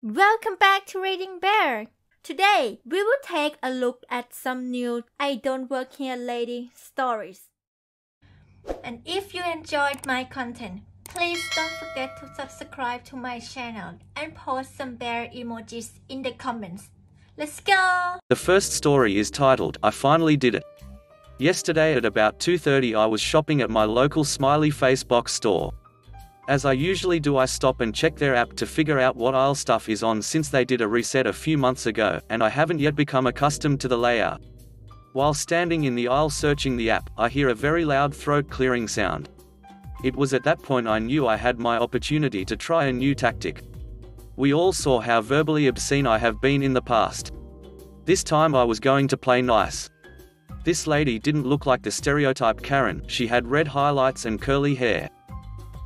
Welcome back to Reading Bear. Today, we will take a look at some new I Don't Work Here Lady stories. And if you enjoyed my content, please don't forget to subscribe to my channel and post some bear emojis in the comments. Let's go! The first story is titled, I Finally Did It. Yesterday at about 2:30 I was shopping at my local smiley face box store. As I usually do, I stop and check their app to figure out what aisle stuff is on since they did a reset a few months ago, and I haven't yet become accustomed to the layout. While standing in the aisle searching the app, I hear a very loud throat-clearing sound. It was at that point I knew I had my opportunity to try a new tactic. We all saw how verbally obscene I have been in the past. This time I was going to play nice. This lady didn't look like the stereotype Karen, she had red highlights and curly hair.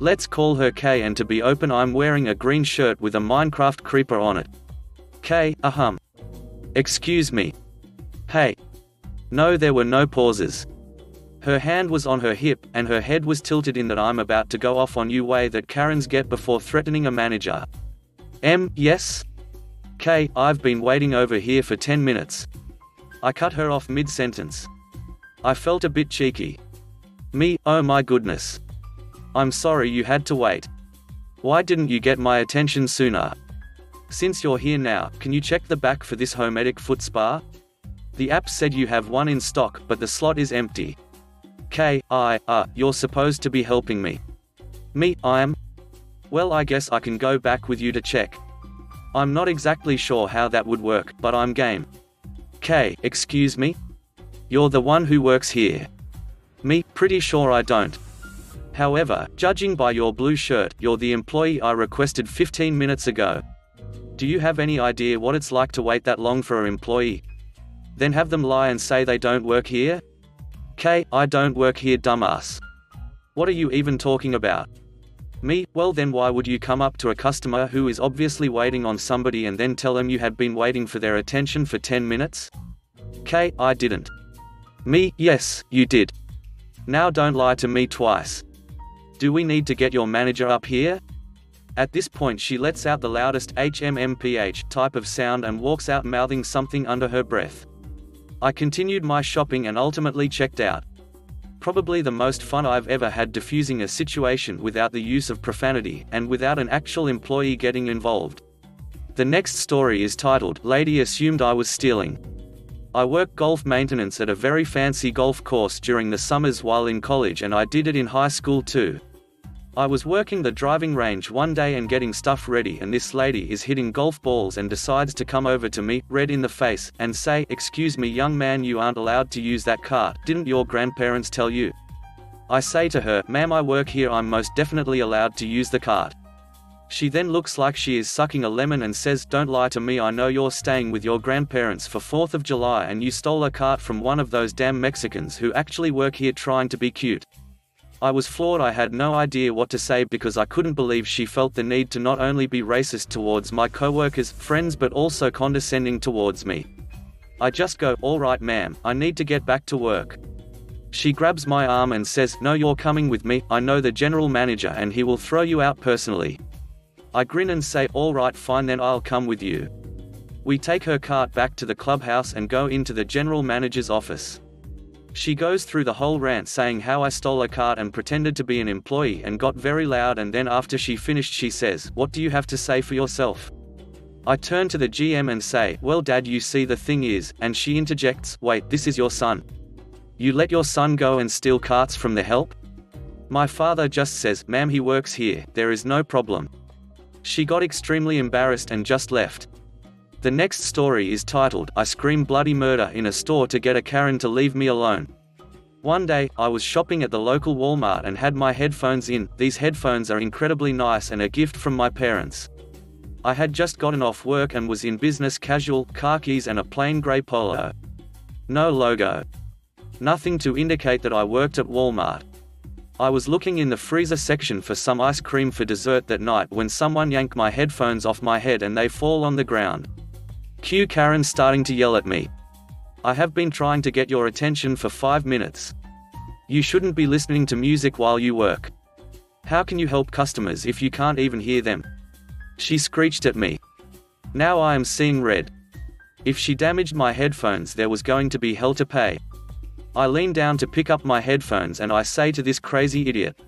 Let's call her K, and to be open, I'm wearing a green shirt with a Minecraft creeper on it. K, Excuse me. Hey. No, there were no pauses. Her hand was on her hip, and her head was tilted in that I'm about to go off on you way that Karens get before threatening a manager. Yes? K, I've been waiting over here for 10 minutes. I cut her off mid-sentence. I felt a bit cheeky. Me, oh my goodness. I'm sorry you had to wait. Why didn't you get my attention sooner? Since you're here now, can you check the back for this Homedic foot spa? The app said you have one in stock, but the slot is empty. K, you're supposed to be helping me. Me, Well, I guess I can go back with you to check. I'm not exactly sure how that would work, but I'm game. K, excuse me? You're the one who works here. Me, pretty sure I don't. However, judging by your blue shirt, you're the employee I requested 15 minutes ago. Do you have any idea what it's like to wait that long for an employee? Then have them lie and say they don't work here? K, I don't work here, dumbass. What are you even talking about? Me, well then why would you come up to a customer who is obviously waiting on somebody and then tell them you had been waiting for their attention for 10 minutes? K, I didn't. Me, yes, you did. Now don't lie to me twice. Do we need to get your manager up here? At this point she lets out the loudest HMMPH type of sound and walks out mouthing something under her breath. I continued my shopping and ultimately checked out. Probably the most fun I've ever had diffusing a situation without the use of profanity, and without an actual employee getting involved. The next story is titled, Lady Assumed I Was Stealing. I work golf maintenance at a very fancy golf course during the summers while in college, and I did it in high school too. I was working the driving range one day and getting stuff ready, and this lady is hitting golf balls and decides to come over to me, red in the face, and say, "Excuse me young man, you aren't allowed to use that cart, didn't your grandparents tell you?" I say to her, "Ma'am, I work here, I'm most definitely allowed to use the cart." She then looks like she is sucking a lemon and says, "Don't lie to me, I know you're staying with your grandparents for 4th of July and you stole a cart from one of those damn Mexicans who actually work here trying to be cute." I was floored. I had no idea what to say because I couldn't believe she felt the need to not only be racist towards my coworkers, friends, but also condescending towards me. I just go, "All right ma'am, I need to get back to work." She grabs my arm and says, "No, you're coming with me, I know the general manager and he will throw you out personally." I grin and say, "All right fine then, I'll come with you." We take her cart back to the clubhouse and go into the general manager's office. She goes through the whole rant saying how I stole a cart and pretended to be an employee and got very loud, and then after she finished she says, "What do you have to say for yourself?" I turn to the GM and say, "Well Dad, you see the thing is," and she interjects, "Wait, this is your son. You let your son go and steal carts from the help?" My father just says, "Ma'am, he works here, there is no problem." She got extremely embarrassed and just left. The next story is titled, I Scream Bloody Murder in a Store to Get a Karen to Leave Me Alone. One day, I was shopping at the local Walmart and had my headphones in. These headphones are incredibly nice and a gift from my parents. I had just gotten off work and was in business casual, khakis and a plain grey polo. No logo. Nothing to indicate that I worked at Walmart. I was looking in the freezer section for some ice cream for dessert that night when someone yanked my headphones off my head and they fall on the ground. Cue Karen starting to yell at me. "I have been trying to get your attention for 5 minutes. You shouldn't be listening to music while you work. How can you help customers if you can't even hear them?" She screeched at me. Now I am seeing red. If she damaged my headphones, there was going to be hell to pay. I lean down to pick up my headphones and I say to this crazy idiot,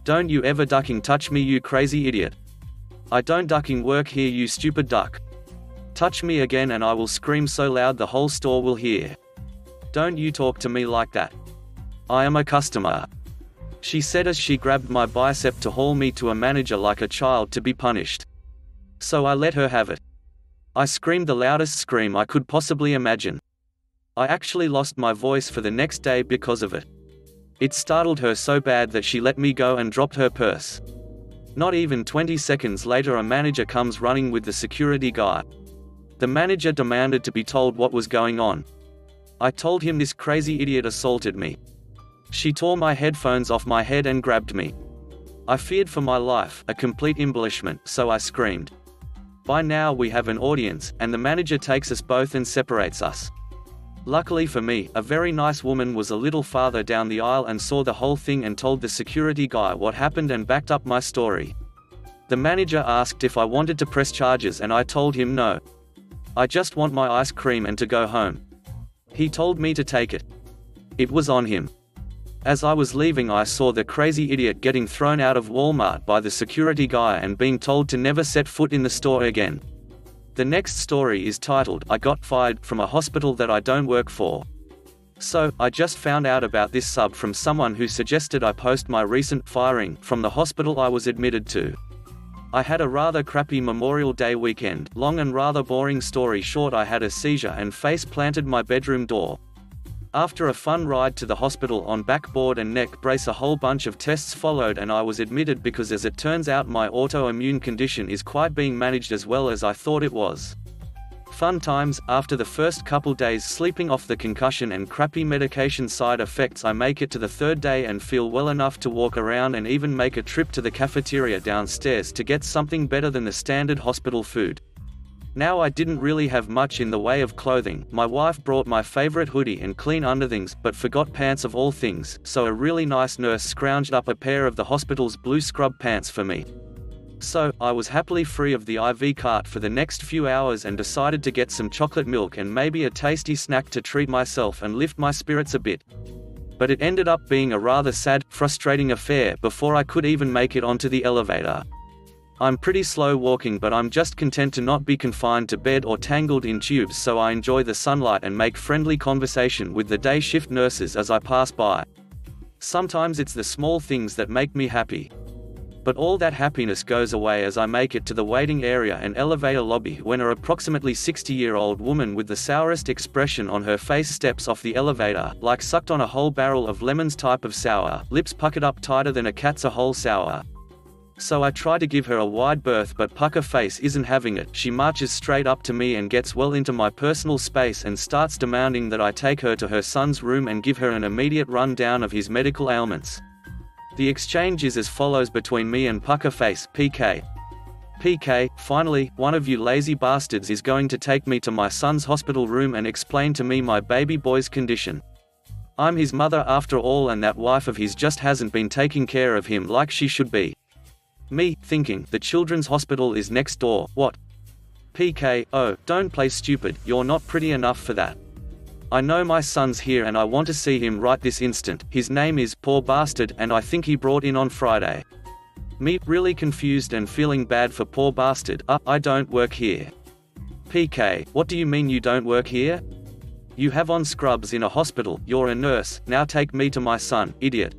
"Don't you ever ducking touch me, you crazy idiot. I don't ducking work here, you stupid duck. Touch me again and I will scream so loud the whole store will hear. Don't you talk to me like that. I am a customer," she said as she grabbed my bicep to haul me to a manager like a child to be punished. So I let her have it. I screamed the loudest scream I could possibly imagine. I actually lost my voice for the next day because of it. It startled her so bad that she let me go and dropped her purse. Not even 20 seconds later, a manager comes running with the security guy. The manager demanded to be told what was going on. I told him this crazy idiot assaulted me. She tore my headphones off my head and grabbed me. I feared for my life, a complete embellishment, so I screamed. By now we have an audience, and the manager takes us both and separates us. Luckily for me, a very nice woman was a little farther down the aisle and saw the whole thing and told the security guy what happened and backed up my story. The manager asked if I wanted to press charges and I told him no. I just want my ice cream and to go home. He told me to take it. It was on him. As I was leaving, I saw the crazy idiot getting thrown out of Walmart by the security guy and being told to never set foot in the store again. The next story is titled, "I Got Fired from a Hospital That I Don't Work For." So, I just found out about this sub from someone who suggested I post my recent firing from the hospital I was admitted to. I had a rather crappy Memorial Day weekend. Long and rather boring story short, I had a seizure and face planted my bedroom door. After a fun ride to the hospital on backboard and neck brace, a whole bunch of tests followed and I was admitted because, as it turns out, my autoimmune condition is quite being managed as well as I thought it was. Fun times. After the first couple days sleeping off the concussion and crappy medication side effects, I make it to the third day and feel well enough to walk around and even make a trip to the cafeteria downstairs to get something better than the standard hospital food. Now I didn't really have much in the way of clothing. My wife brought my favorite hoodie and clean underthings, but forgot pants of all things, so a really nice nurse scrounged up a pair of the hospital's blue scrub pants for me. So, I was happily free of the IV cart for the next few hours and decided to get some chocolate milk and maybe a tasty snack to treat myself and lift my spirits a bit. But it ended up being a rather sad, frustrating affair before I could even make it onto the elevator. I'm pretty slow walking, but I'm just content to not be confined to bed or tangled in tubes, so I enjoy the sunlight and make friendly conversation with the day shift nurses as I pass by. Sometimes it's the small things that make me happy. But all that happiness goes away as I make it to the waiting area and elevator lobby when an approximately 60-year-old woman with the sourest expression on her face steps off the elevator, like sucked on a whole barrel of lemons type of sour, lips puckered up tighter than a cat's a whole sour. So I try to give her a wide berth, but pucker face isn't having it. She marches straight up to me and gets well into my personal space and starts demanding that I take her to her son's room and give her an immediate rundown of his medical ailments. The exchange is as follows between me and pucker face, PK. PK, finally, one of you lazy bastards is going to take me to my son's hospital room and explain to me my baby boy's condition. I'm his mother after all, and that wife of his just hasn't been taking care of him like she should be. Me, thinking, the children's hospital is next door, what? PK, oh, don't play stupid, you're not pretty enough for that. I know my son's here and I want to see him right this instant. His name is Poor Bastard and I think he brought in on Friday. Me, really confused and feeling bad for Poor Bastard. I don't work here. PK, what do you mean you don't work here? You have on scrubs in a hospital, you're a nurse, now take me to my son, idiot.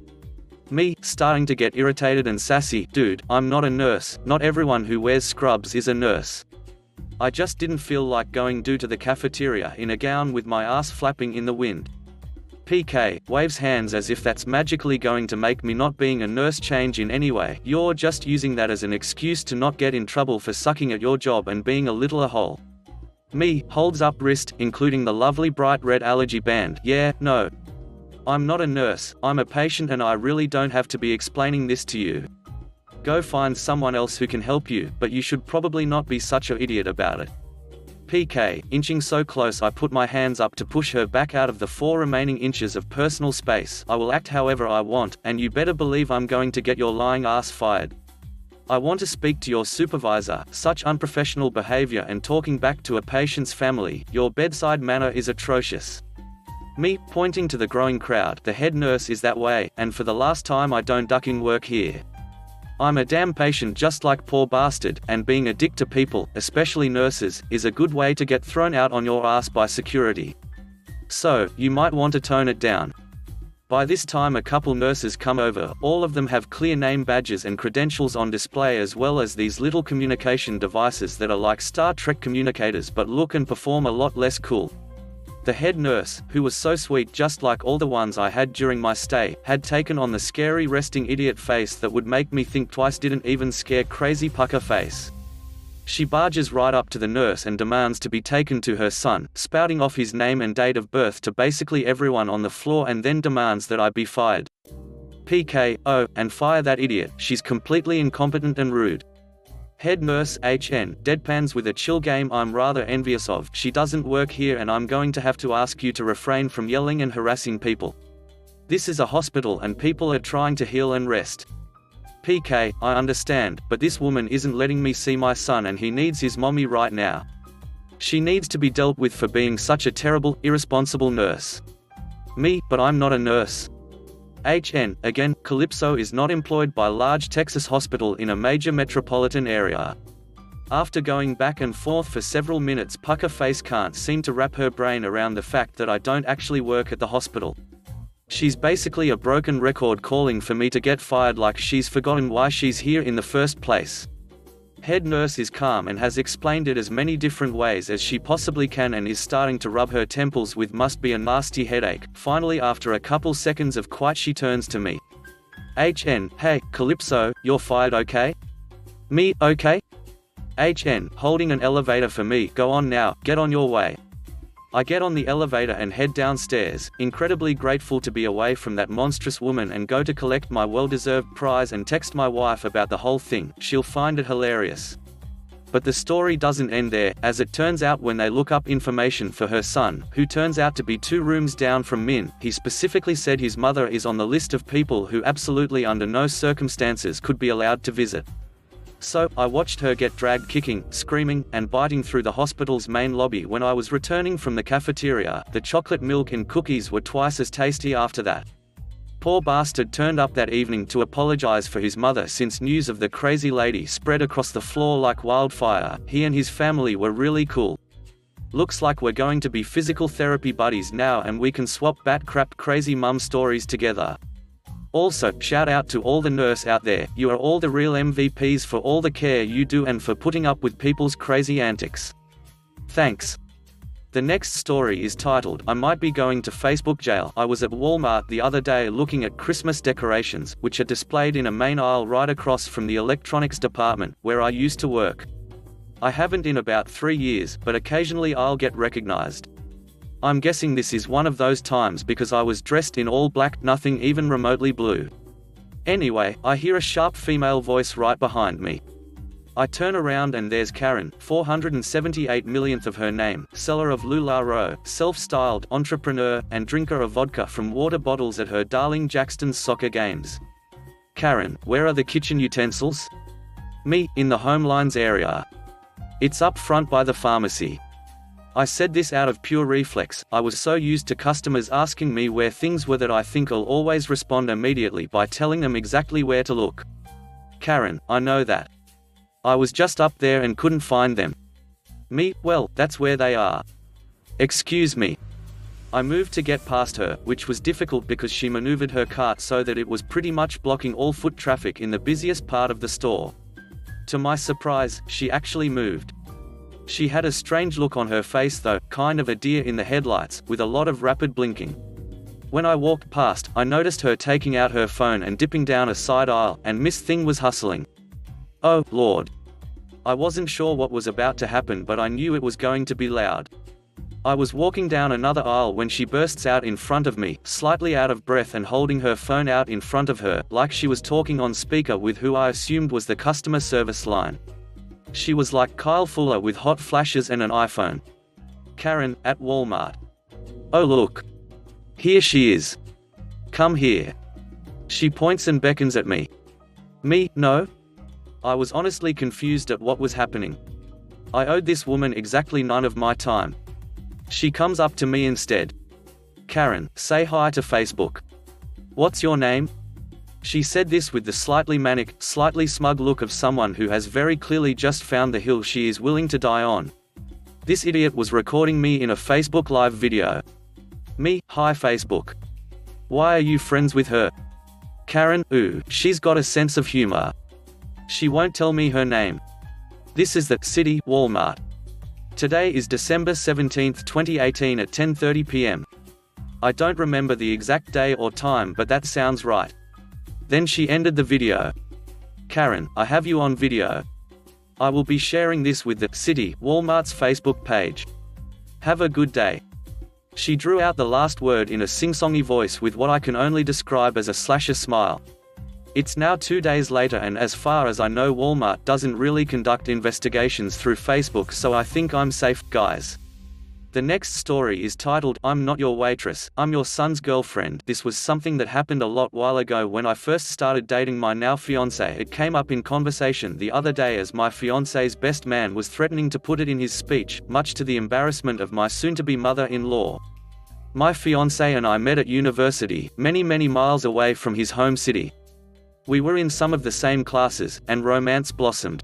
Me, starting to get irritated and sassy, dude, I'm not a nurse, not everyone who wears scrubs is a nurse. I just didn't feel like going due to the cafeteria in a gown with my ass flapping in the wind. PK, waves hands as if that's magically going to make me not being a nurse change in any way. You're just using that as an excuse to not get in trouble for sucking at your job and being a little a-hole. Me, holds up wrist, including the lovely bright red allergy band. Yeah, no. I'm not a nurse, I'm a patient and I really don't have to be explaining this to you. Go find someone else who can help you, but you should probably not be such an idiot about it. PK, inching so close I put my hands up to push her back out of the 4 remaining inches of personal space. I will act however I want, and you better believe I'm going to get your lying ass fired. I want to speak to your supervisor. Such unprofessional behavior and talking back to a patient's family. Your bedside manner is atrocious. Me, pointing to the growing crowd. The head nurse is that way, and for the last time I don't ducking work here. I'm a damn patient just like poor bastard, and being a dick to people, especially nurses, is a good way to get thrown out on your ass by security. So, you might want to tone it down. By this time a couple nurses come over. All of them have clear name badges and credentials on display, as well as these little communication devices that are like Star Trek communicators but look and perform a lot less cool. The head nurse, who was so sweet just like all the ones I had during my stay, had taken on the scary resting idiot face that would make me think twice, didn't even scare crazy pucker face. She barges right up to the nurse and demands to be taken to her son, spouting off his name and date of birth to basically everyone on the floor, and then demands that I be fired. PK, oh, and fire that idiot, she's completely incompetent and rude. Head nurse HN deadpans with a chill game I'm rather envious of. She doesn't work here and I'm going to have to ask you to refrain from yelling and harassing people. This is a hospital and people are trying to heal and rest. PK, I understand, but this woman isn't letting me see my son and he needs his mommy right now. She needs to be dealt with for being such a terrible, irresponsible nurse. Me, but I'm not a nurse. HN, again, Calypso is not employed by large Texas hospital in a major metropolitan area. After going back and forth for several minutes, Pucker Face can't seem to wrap her brain around the fact that I don't actually work at the hospital. She's basically a broken record calling for me to get fired, like she's forgotten why she's here in the first place. Head nurse is calm and has explained it as many different ways as she possibly can and is starting to rub her temples with must be a nasty headache. Finally, after a couple seconds of quiet, she turns to me. HN, hey, Calypso, you're fired, okay? Me, okay? HN, holding an elevator for me, go on now, get on your way. I get on the elevator and head downstairs, incredibly grateful to be away from that monstrous woman, and go to collect my well-deserved prize and text my wife about the whole thing. She'll find it hilarious. But the story doesn't end there, as it turns out when they look up information for her son, who turns out to be 2 rooms down from Min, he specifically said his mother is on the list of people who absolutely under no circumstances could be allowed to visit. So, I watched her get dragged kicking, screaming, and biting through the hospital's main lobby. When I was returning from the cafeteria, the chocolate milk and cookies were twice as tasty after that. Poor bastard turned up that evening to apologize for his mother since news of the crazy lady spread across the floor like wildfire. He and his family were really cool. Looks like we're going to be physical therapy buddies now and we can swap bat crap crazy mum stories together. Also, shout out to all the nurse out there, you are all the real MVPs for all the care you do and for putting up with people's crazy antics. Thanks. The next story is titled, I might be going to Facebook jail. I was at Walmart the other day looking at Christmas decorations, which are displayed in a main aisle right across from the electronics department, where I used to work. I haven't in about 3 years, but occasionally I'll get recognized. I'm guessing this is one of those times because I was dressed in all black, nothing even remotely blue. Anyway, I hear a sharp female voice right behind me. I turn around and there's Karen, 478 millionth of her name, seller of LuLaRoe, self-styled entrepreneur, and drinker of vodka from water bottles at her darling Jackson's soccer games. Karen, where are the kitchen utensils? Me, in the home lines area. It's up front by the pharmacy. I said this out of pure reflex. I was so used to customers asking me where things were that I think I'll always respond immediately by telling them exactly where to look. Karen, I know that. I was just up there and couldn't find them. Me, well, that's where they are. Excuse me. I moved to get past her, which was difficult because she maneuvered her cart so that it was pretty much blocking all foot traffic in the busiest part of the store. To my surprise, she actually moved. She had a strange look on her face though, kind of a deer in the headlights, with a lot of rapid blinking. When I walked past, I noticed her taking out her phone and dipping down a side aisle, and Miss Thing was hustling. Oh, Lord. I wasn't sure what was about to happen, but I knew it was going to be loud. I was walking down another aisle when she bursts out in front of me, slightly out of breath and holding her phone out in front of her, like she was talking on speaker with who I assumed was the customer service line. She was like Kyle Fuller with hot flashes and an iPhone. Karen, at Walmart. Oh look. Here she is. Come here. She points and beckons at me. Me, no? I was honestly confused at what was happening. I owed this woman exactly none of my time. She comes up to me instead. "Karen, say hi to Facebook." "What's your name?" She said this with the slightly manic, slightly smug look of someone who has very clearly just found the hill she is willing to die on. This idiot was recording me in a Facebook Live video. Me, "Hi Facebook. Why are you friends with her?" Karen, "Ooh, she's got a sense of humor. She won't tell me her name." This is the City Walmart. Today is December 17, 2018 at 10:30 p.m. I don't remember the exact day or time, but that sounds right. Then she ended the video. "Karen, I have you on video. I will be sharing this with the City Walmart's Facebook page. Have a good day." She drew out the last word in a sing-songy voice with what I can only describe as a slasher smile. It's now 2 days later, and as far as I know, Walmart doesn't really conduct investigations through Facebook, so I think I'm safe, guys. The next story is titled, "I'm Not Your Waitress, I'm Your Son's Girlfriend." This was something that happened a lot while ago when I first started dating my now fiancé. It came up in conversation the other day as my fiancé's best man was threatening to put it in his speech, much to the embarrassment of my soon-to-be mother-in-law. My fiancé and I met at university, many miles away from his home city. We were in some of the same classes, and romance blossomed.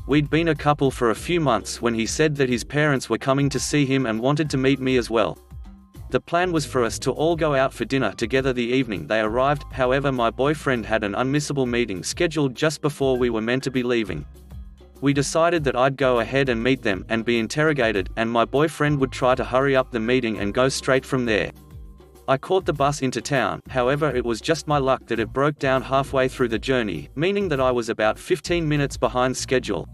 We'd been a couple for a few months when he said that his parents were coming to see him and wanted to meet me as well. The plan was for us to all go out for dinner together the evening they arrived. However, my boyfriend had an unmissable meeting scheduled just before we were meant to be leaving. We decided that I'd go ahead and meet them and be interrogated, and my boyfriend would try to hurry up the meeting and go straight from there. I caught the bus into town. However, it was just my luck that it broke down halfway through the journey, meaning that I was about 15 minutes behind schedule.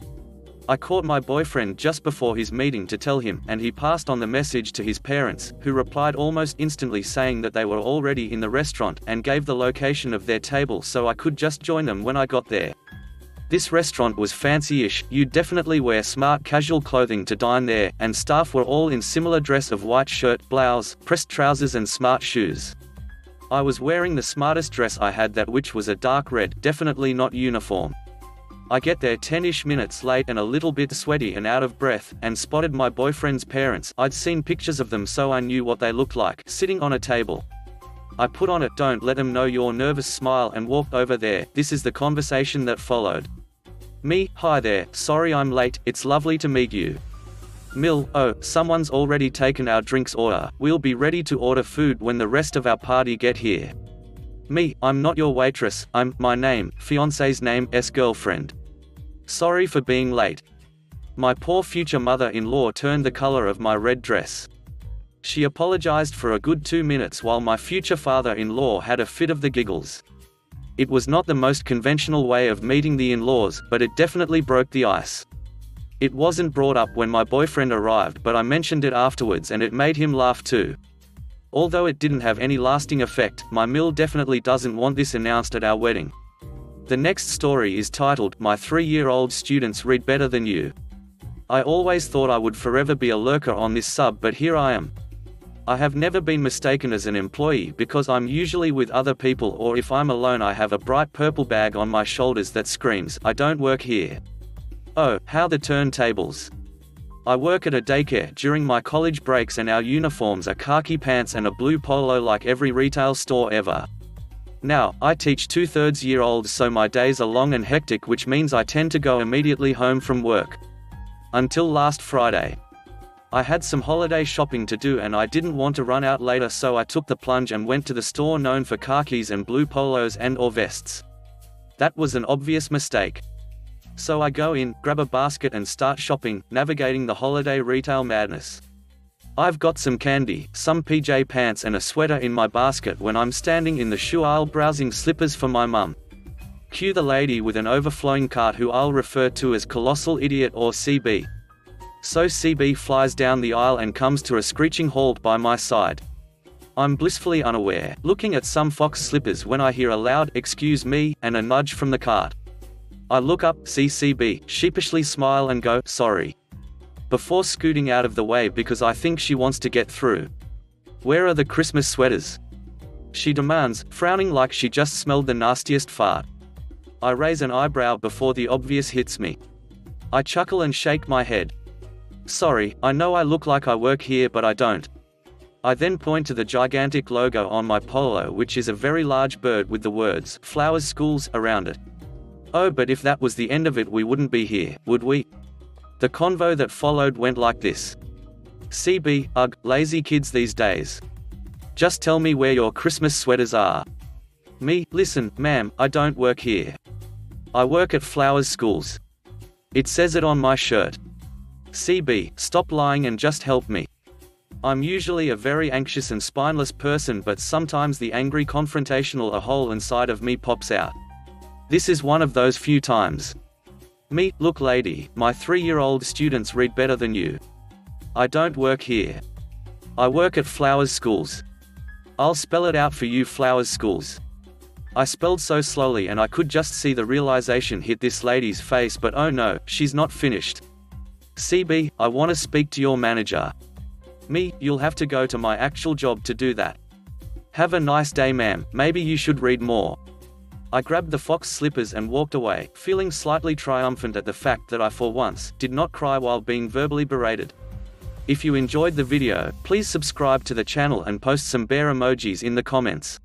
I caught my boyfriend just before his meeting to tell him, and he passed on the message to his parents, who replied almost instantly saying that they were already in the restaurant, and gave the location of their table so I could just join them when I got there. This restaurant was fancy-ish. You'd definitely wear smart casual clothing to dine there, and staff were all in similar dress of white shirt, blouse, pressed trousers and smart shoes. I was wearing the smartest dress I had, that which was a dark red, definitely not uniform. I get there 10-ish minutes late and a little bit sweaty and out of breath, and spotted my boyfriend's parents. I'd seen pictures of them, so I knew what they looked like, sitting on a table. I put on a "don't let them know you're nervous" smile and walked over there. This is the conversation that followed. Me, "Hi there, sorry I'm late, it's lovely to meet you." Mill, "Oh, someone's already taken our drinks order, we'll be ready to order food when the rest of our party get here." Me, "I'm not your waitress, I'm, my name, fiancé's name, girlfriend. Sorry for being late." My poor future mother-in-law turned the color of my red dress. She apologized for a good 2 minutes while my future father-in-law had a fit of the giggles. It was not the most conventional way of meeting the in-laws, but it definitely broke the ice. It wasn't brought up when my boyfriend arrived, but I mentioned it afterwards and it made him laugh too. Although it didn't have any lasting effect, my mill definitely doesn't want this announced at our wedding. The next story is titled, "My 3-year-old students read better than you." I always thought I would forever be a lurker on this sub, but here I am. I have never been mistaken as an employee because I'm usually with other people, or if I'm alone I have a bright purple bag on my shoulders that screams, "I don't work here." Oh, how the turntables. I work at a daycare during my college breaks and our uniforms are khaki pants and a blue polo like every retail store ever. Now, I teach 2/3-year-olds, so my days are long and hectic, which means I tend to go immediately home from work. Until last Friday. I had some holiday shopping to do and I didn't want to run out later, so I took the plunge and went to the store known for khakis and blue polos and/or vests. That was an obvious mistake. So I go in, grab a basket and start shopping, navigating the holiday retail madness. I've got some candy, some PJ pants and a sweater in my basket when I'm standing in the shoe aisle browsing slippers for my mum. Cue the lady with an overflowing cart, who I'll refer to as Colossal Idiot or CB. So CB flies down the aisle and comes to a screeching halt by my side. I'm blissfully unaware, looking at some Fox slippers, when I hear a loud "excuse me" and a nudge from the cart. I look up, see CB, sheepishly smile and go, "Sorry," before scooting out of the way because I think she wants to get through. "Where are the Christmas sweaters?" she demands, frowning like she just smelled the nastiest fart. I raise an eyebrow before the obvious hits me. I chuckle and shake my head. Sorry, I know I look like I work here but I don't. I then point to the gigantic logo on my polo, which is a very large bird with the words, Flowers Schools, around it. Oh, but if that was the end of it, we wouldn't be here, would we? The convo that followed went like this. CB, ugh, lazy kids these days. Just tell me where your Christmas sweaters are. Me, listen, ma'am, I don't work here. I work at Flowers Schools. It says it on my shirt. CB, stop lying and just help me. I'm usually a very anxious and spineless person, but sometimes the angry confrontational hole inside of me pops out. This is one of those few times. Me, look lady, my 3-year-old students read better than you. I don't work here. I work at Flowers Schools. I'll spell it out for you, Flowers Schools. I spelled so slowly and I could just see the realization hit this lady's face, but oh no, she's not finished. CB, I want to speak to your manager. Me, you'll have to go to my actual job to do that. Have a nice day, ma'am, maybe you should read more. I grabbed the fox slippers and walked away, feeling slightly triumphant at the fact that I for once did not cry while being verbally berated. If you enjoyed the video, please subscribe to the channel and post some bear emojis in the comments.